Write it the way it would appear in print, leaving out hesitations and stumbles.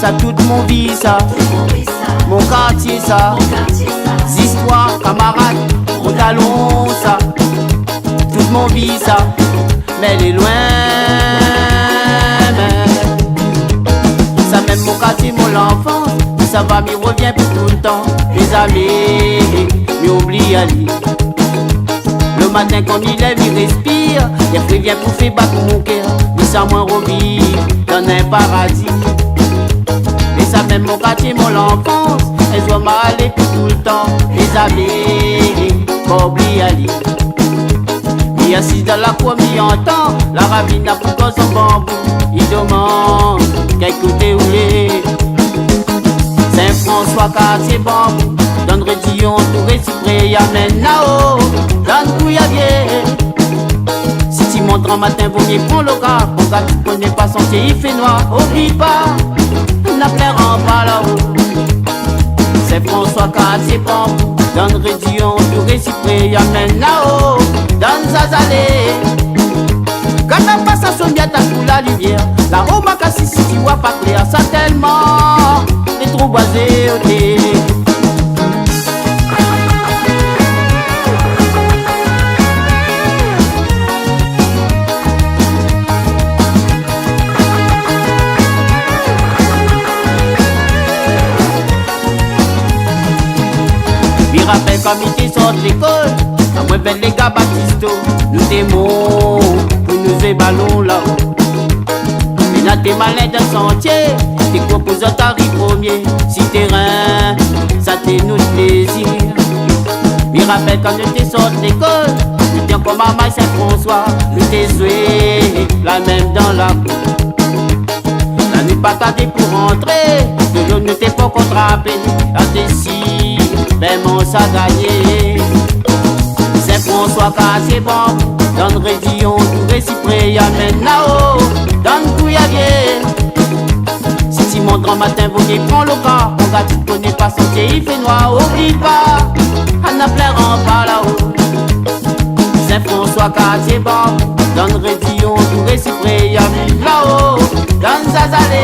Ça toute mon vie ça, mon quartier ça, histoires, camarades, mon talon ça, toute mon vie ça, mais elle est loin. Ça même mon quartier, mon enfance, ça va m'y revient pour tout le temps. Les amis, m'oublie à lire. Le matin quand il lève, il respire. Il prévient pour faire battre mon cœur. Mais ça moins revit dans un paradis. Et ça même mon quartier, mon enfance, elle doit m'aller pour tout le temps. Les amis, m'oublie à lire. Il assis dans la cour, m'y entend. La ravine a pour son bambou. Il demande quel côté où est. Saint-François, quartier bambou. Donne Rédillon, Touré, Cyprès, Yamen, Nao. Donne Couillavier. Si tu montres en matin, vaut mieux prendre le gars. Pour gars, tu connais pas son pied, il fait noir. Oublie pas, n'a pleurant pas là-haut. Saint-François, quartier bambou. Donne Rédillon, Touré, Cyprès, Yamen, Nao. Donne Zazalé. Quand on passe à son biata sous la lumière, là-haut, ma casse, si tu vois pas clair, ça tellement est trop boisé, ok. Je rappelle comme il était sorti de l'école, quand moi ben les gars Baptisto, nous t'aimons pour nous faire ballon là-haut. Mais dans tes malins d'un sentier, tes composants t'arrivent premier. Si terrain, ça t'est nous plaisir. Je rappelle quand nous t'es sorti de l'école, nous t'es comme à Maïs Saint-François, nous t'es joué la même dans la cour. La nuit pas tardé pour rentrer, de l'eau ne t'es pas contrappé, à décider. Ben mon ça gagné. Saint-François, quartier bambou. Donne Rédillon, Touré, Cyprès, Yamen, Nao. Donne Couillavier. Si tu montres en matin, vous n'y prends le cas. Mon gars, tu connais pas son pied, il fait noir. Oublie pas, on a pleurant pas là-haut. Saint-François, quartier bambou. Donne Rédillon, Touré, Cyprès, Yamen, Nao. Donne Zazalé.